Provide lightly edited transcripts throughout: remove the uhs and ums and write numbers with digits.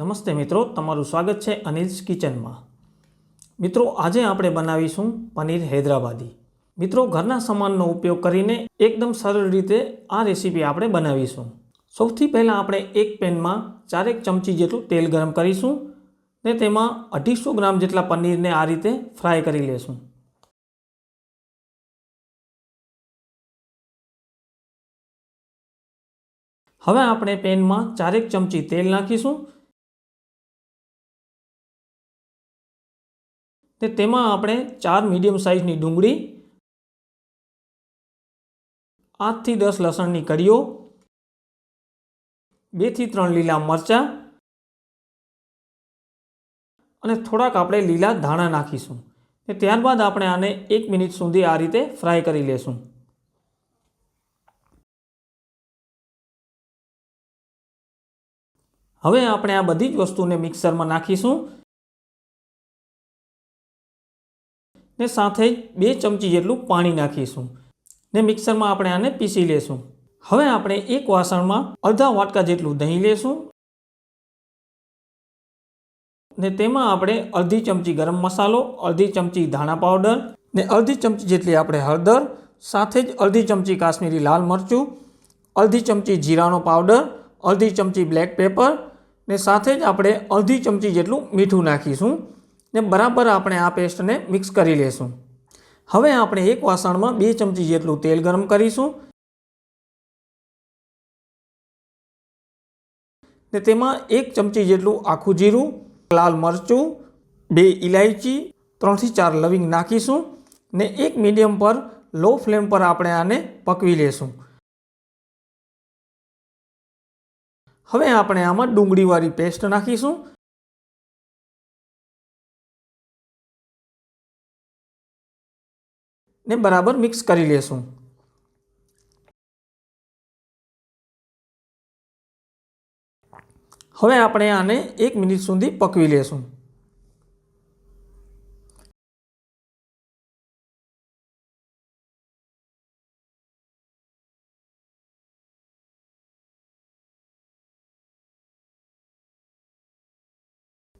નમસ્તે મિત્રો, તમારું સ્વાગત છે અનિલ્સ કિચનમાં। મિત્રો, આજે આપણે બનાવીશું પનીર હૈદરાબાદી। મિત્રો, ઘરના સામાનનો ઉપયોગ કરીને એકદમ સરળ રીતે આ રેસીપી આપણે બનાવીશું। સૌથી પહેલાં આપણે એક પેનમાં 4 ચમચી જેટલું તેલ ગરમ કરીશું ને તેમાં 250 ગ્રામ જેટલા પનીરને આ રીતે ફ્રાય કરી લેશું। હવે આપણે પેનમાં 4 ચમચી તેલ નાખીશું તે તેમાં આપણે 4 મીડિયમ સાઇઝની ડુંગળી, 8 થી 10 લસણની કળીઓ, 2 થી 3 લીલા મરચાં અને થોડાક આપણે લીલા ધાણા નાખીશું ને ત્યારબાદ આપણે આને 1 મિનિટ સુધી આ રીતે ફ્રાય કરી લેશું। હવે આપણે આ બધી જ વસ્તુને મિક્સરમાં નાખીશું ને સાથે જ 2 ચમચી જેટલું પાણી નાખીશું ને મિક્સરમાં આપણે આને પીસી લેશું। હવે આપણે એક વાસણમાં અડધા વાટકા જેટલું દહીં લેશું ને તેમાં આપણે અડધી ચમચી ગરમ મસાલો, અડધી ચમચી ધાણા પાવડર ને અડધી ચમચી જેટલી આપણે હળદર, સાથે જ અડધી ચમચી કાશ્મીરી લાલ મરચું, અડધી ચમચી જીરાનો પાવડર, અડધી ચમચી બ્લેક પેપર ને સાથે જ આપણે અડધી ચમચી જેટલું મીઠું નાખીશું ને બરાબર આપણે આ પેસ્ટને મિક્સ કરી લેશું। હવે આપણે એક વાસણમાં 2 ચમચી જેટલું તેલ ગરમ કરીશું ને તેમાં 1 ચમચી જેટલું આખું જીરું, લાલ મરચું, 2 ઇલાયચી, 3 થી 4 લવિંગ નાખીશું ને એક મીડિયમ પર લો ફ્લેમ પર આપણે આને પકવી લેશું। હવે આપણે આમાં ડુંગળીવાળી પેસ્ટ નાખીશું ને બરાબર મિક્સ કરી લેશું। હવે આપણે આને 1 મિનિટ સુધી પકવી લેશું।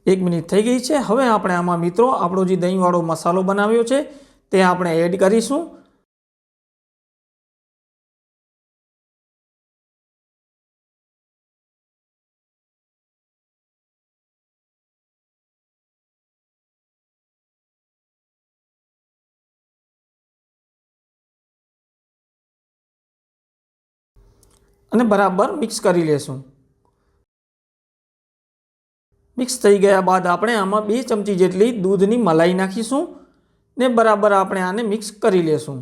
એક મિનિટ થઈ ગઈ છે। હવે આપણે આમાં મિત્રો આપણો જે દહીંવાળો મસાલો બનાવ્યો છે તે આપણે એડ કરીશું। અને બરાબર મિક્સ કરી લેશું। મિક્સ થઈ ગયા બાદ આપણે આમાં 2 ચમચી જેટલી દૂધની મલાઈ નાખીશું ને બરાબર આપણે આને મિક્સ કરી લેશું।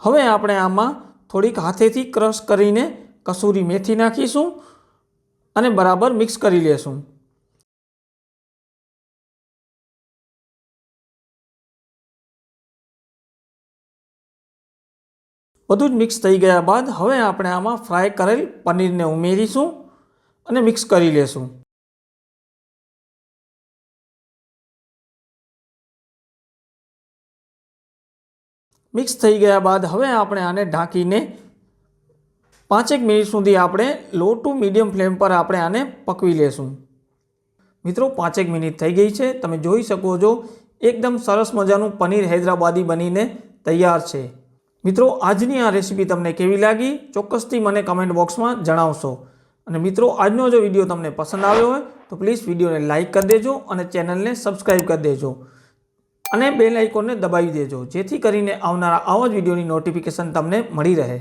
હવે આપણે આમાં થોડીક હાથેથી ક્રશ કરીને કસૂરી મેથી નાખીશું અને બરાબર મિક્સ કરી લેશું। બધું જ મિક્સ થઈ ગયા બાદ હવે આપણે આમાં ફ્રાય કરેલ પનીરને ઉમેરીશું અને મિક્સ કરી લેશું। મિક્સ થઈ ગયા બાદ હવે આપણે આને ઢાંકીને 5 મિનિટ સુધી આપણે લો ટુ મીડિયમ ફ્લેમ પર આપણે આને પકવી લેશું। મિત્રો, 5 મિનિટ થઈ ગઈ છે। તમે જોઈ શકો છો એકદમ સરસ મજાનું પનીર હૈદરાબાદી બનીને તૈયાર છે। મિત્રો, આજની આ રેસીપી તમને કેવી લાગી ચોક્કસથી મને કમેન્ટ બોક્સમાં જણાવશો અને મિત્રો, આજનો જો વિડીયો તમને પસંદ આવ્યો હોય તો પ્લીઝ વિડીયોને લાઇક કરી દેજો અને ચેનલને સબસ્ક્રાઈબ કરી દેજો અને બેલ આઇકોનને દબાવી દેજો જેથી કરીને આવનારા આવા જ વિડીયોની નોટિફિકેશન તમને મળી રહે।